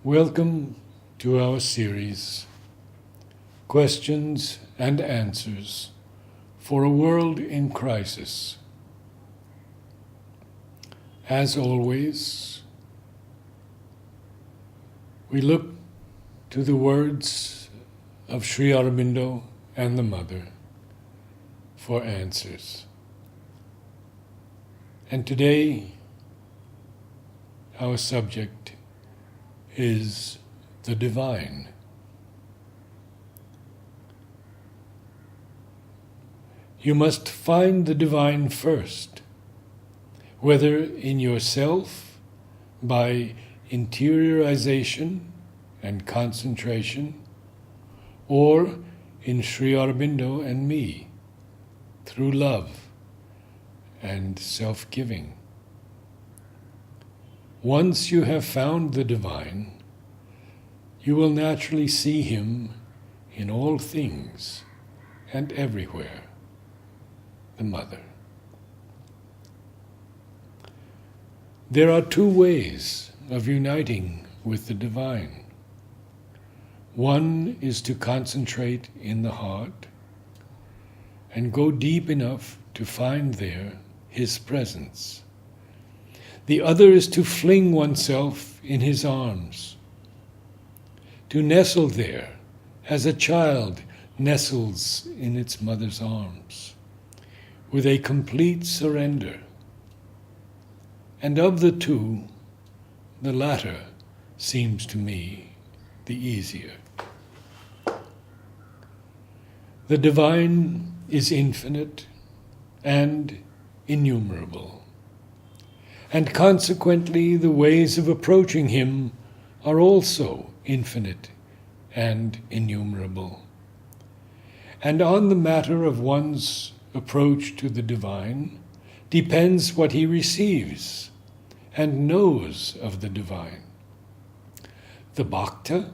Welcome to our series, Questions and Answers for a World in Crisis. As always, we look to the words of Sri Aurobindo and the Mother for answers. And today, our subject is the divine. You must find the divine first, whether in yourself by interiorization and concentration, or in Sri Aurobindo and me through love and self-giving. Once you have found the divine, you will naturally see him in all things and everywhere, the Mother. There are two ways of uniting with the divine. One is to concentrate in the heart and go deep enough to find there his presence. The other is to fling oneself in his arms, to nestle there as a child nestles in its mother's arms, with a complete surrender. And of the two, the latter seems to me the easier. The divine is infinite and innumerable. And consequently, the ways of approaching him are also infinite and innumerable. And on the matter of one's approach to the divine depends what he receives and knows of the divine. The bhakta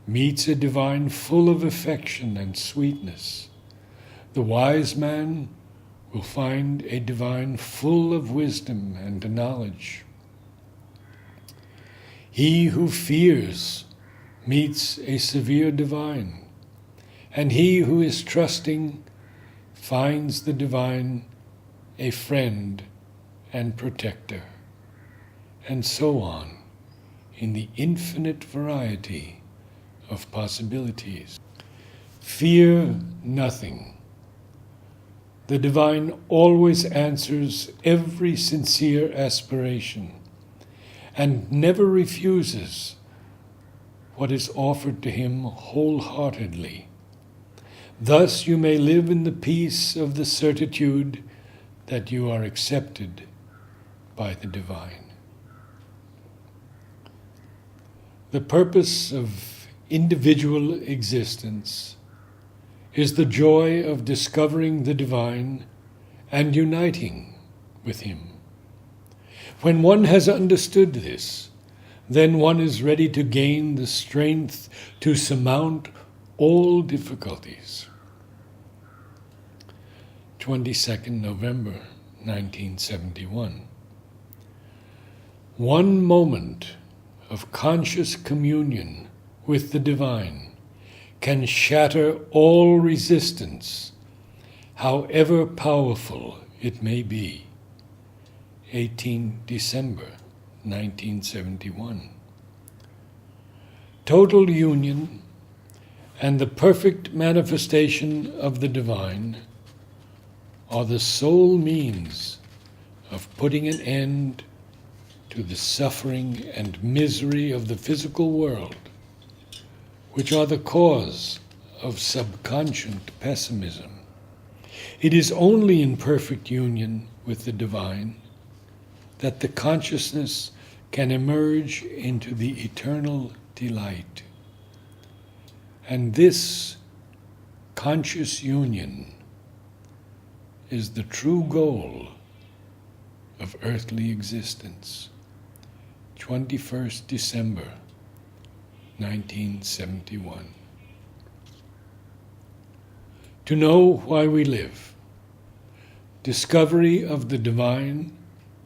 meets a divine full of affection and sweetness. The wise man will find a divine full of wisdom and knowledge. He who fears meets a severe divine, and he who is trusting finds the divine a friend and protector, and so on in the infinite variety of possibilities. Fear nothing. The divine always answers every sincere aspiration and never refuses what is offered to him wholeheartedly. Thus you may live in the peace of the certitude that you are accepted by the divine. The purpose of individual existence is the joy of discovering the divine and uniting with him. When one has understood this, then one is ready to gain the strength to surmount all difficulties. 22nd November 1971. One moment of conscious communion with the divine can shatter all resistance, however powerful it may be. 18 December 1971. Total union and the perfect manifestation of the divine are the sole means of putting an end to the suffering and misery of the physical world, which are the cause of subconscious pessimism. It is only in perfect union with the divine that the consciousness can emerge into the eternal delight. And this conscious union is the true goal of earthly existence. 21st December 1971. To know why we live, discovery of the divine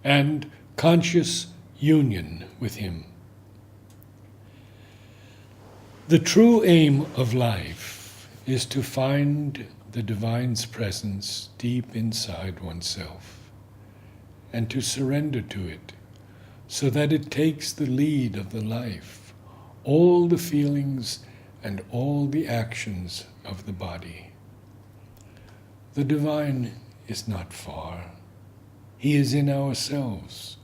and conscious union with him. The true aim of life is to find the divine's presence deep inside oneself and to surrender to it so that it takes the lead of the life, all the feelings and all the actions of the body. The divine is not far. He is in ourselves,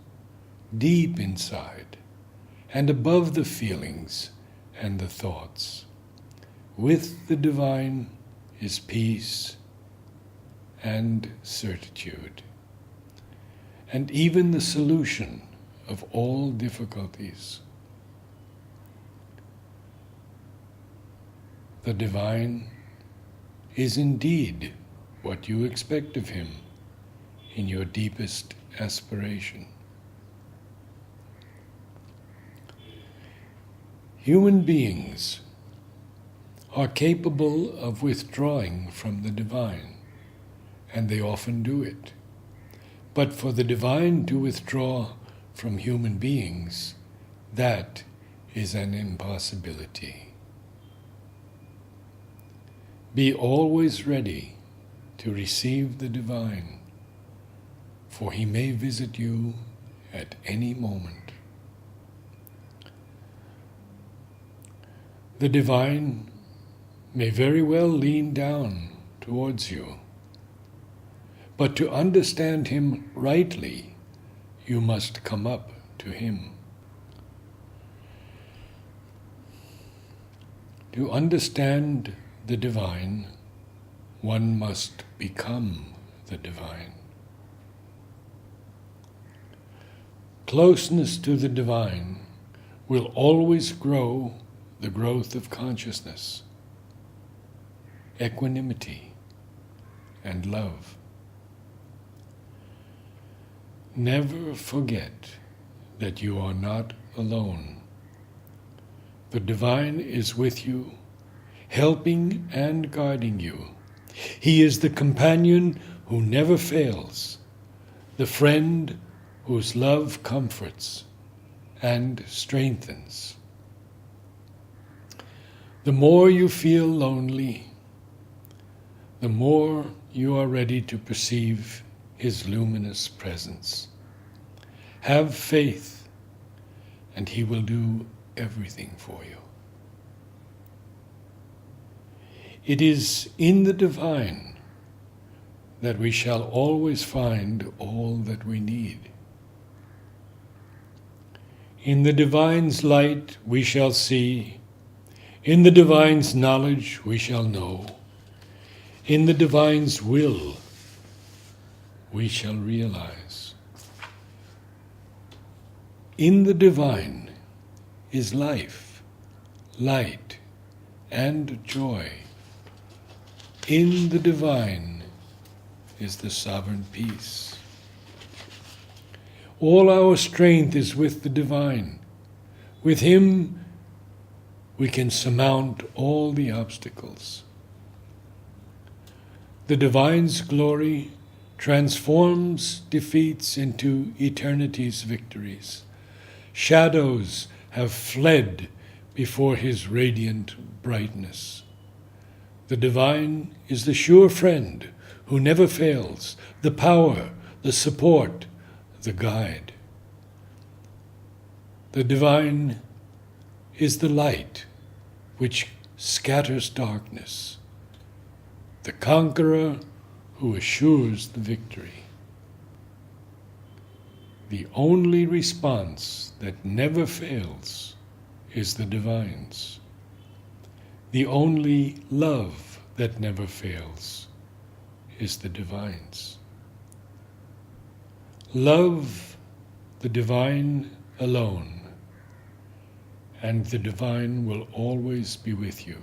deep inside, and above the feelings and the thoughts. With the divine is peace and certitude, and even the solution of all difficulties. The divine is indeed what you expect of him in your deepest aspiration. Human beings are capable of withdrawing from the divine, and they often do it. But for the divine to withdraw from human beings, that is an impossibility. Be always ready to receive the divine, for he may visit you at any moment. The divine may very well lean down towards you, but to understand him rightly, you must come up to him. To understand the divine, one must become the divine. Closeness to the divine will always grow the growth of consciousness, equanimity, and love. Never forget that you are not alone. The divine is with you, helping and guiding you. He is the companion who never fails, the friend whose love comforts and strengthens. The more you feel lonely, the more you are ready to perceive his luminous presence. Have faith, and he will do everything for you. It is in the divine that we shall always find all that we need. In the divine's light we shall see, in the divine's knowledge we shall know, in the divine's will we shall realize. In the divine is life, light, and joy. In the divine is the sovereign peace. All our strength is with the divine. With him we can surmount all the obstacles. The divine's glory transforms defeats into eternity's victories. Shadows have fled before his radiant brightness. The divine is the sure friend who never fails, the power, the support, the guide. The divine is the light which scatters darkness, the conqueror who assures the victory. The only response that never fails is the divine's. The only love that never fails is the divine's. Love the divine alone, and the divine will always be with you.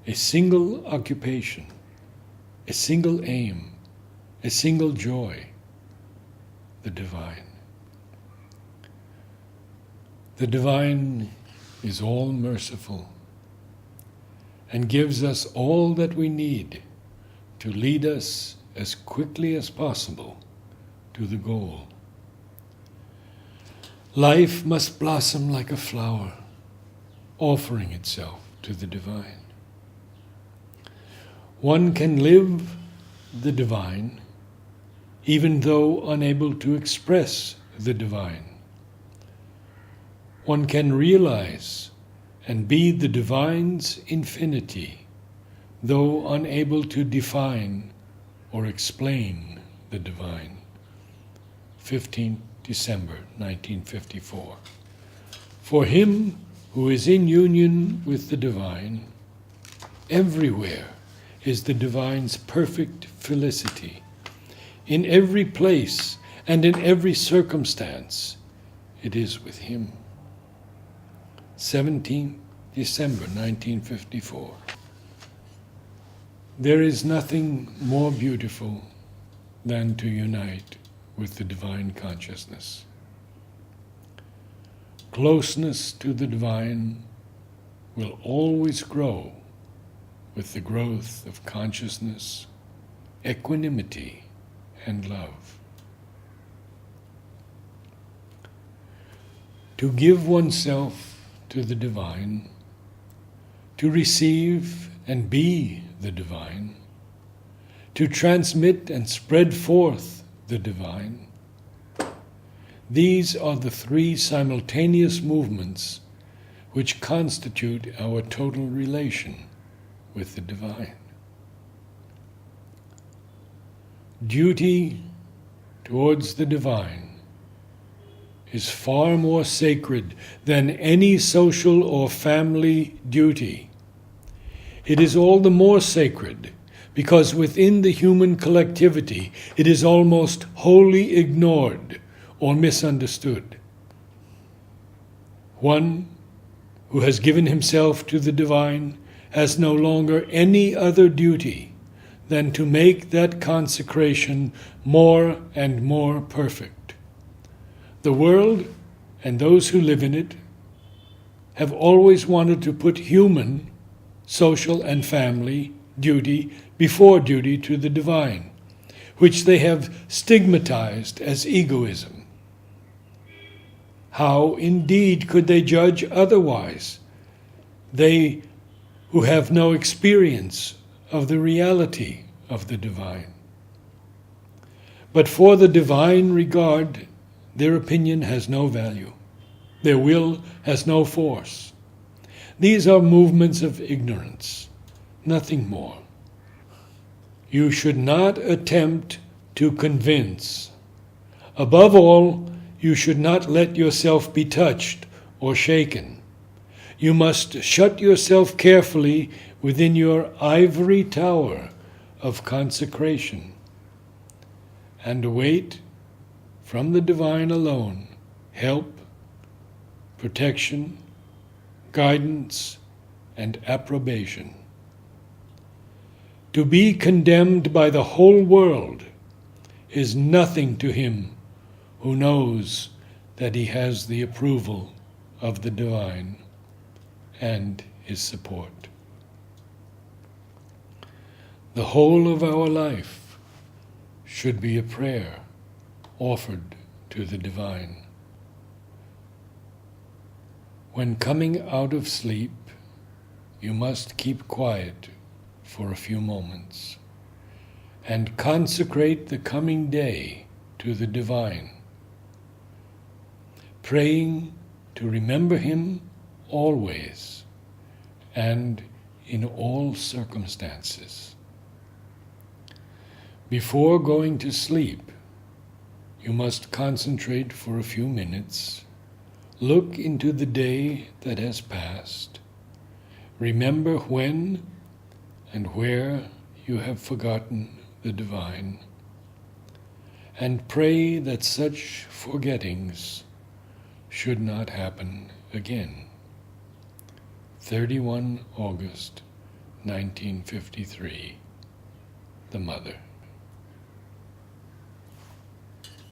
A single occupation, a single aim, a single joy, the divine. The divine is all merciful and gives us all that we need to lead us as quickly as possible to the goal. Life must blossom like a flower, offering itself to the divine. One can live the divine even though unable to express the divine. One can realize and be the divine's infinity, though unable to define or explain the divine. 15th December 1954. For him who is in union with the divine, everywhere is the divine's perfect felicity. In every place and in every circumstance, it is with him. 17th December 1954. There is nothing more beautiful than to unite with the divine consciousness. Closeness to the divine will always grow with the growth of consciousness, equanimity, and love. To give oneself to the divine, to receive and be the divine, to transmit and spread forth the divine, these are the three simultaneous movements which constitute our total relation with the divine. Duty towards the divine is far more sacred than any social or family duty. It is all the more sacred because within the human collectivity it is almost wholly ignored or misunderstood. One who has given himself to the divine has no longer any other duty than to make that consecration more and more perfect. The world and those who live in it have always wanted to put human, social and family duty before duty to the divine, which they have stigmatized as egoism. How indeed could they judge otherwise, they who have no experience of the reality of the divine? But for the divine regard, their opinion has no value. Their will has no force. These are movements of ignorance, nothing more. You should not attempt to convince. Above all, you should not let yourself be touched or shaken. You must shut yourself carefully within your ivory tower of consecration and await from the divine alone help, protection, guidance, and approbation. To be condemned by the whole world is nothing to him who knows that he has the approval of the divine and his support. The whole of our life should be a prayer offered to the divine. When coming out of sleep, you must keep quiet for a few moments and consecrate the coming day to the divine, praying to remember him always and in all circumstances. Before going to sleep, you must concentrate for a few minutes, look into the day that has passed, remember when and where you have forgotten the divine, and pray that such forgettings should not happen again. 31 August 1953, The Mother.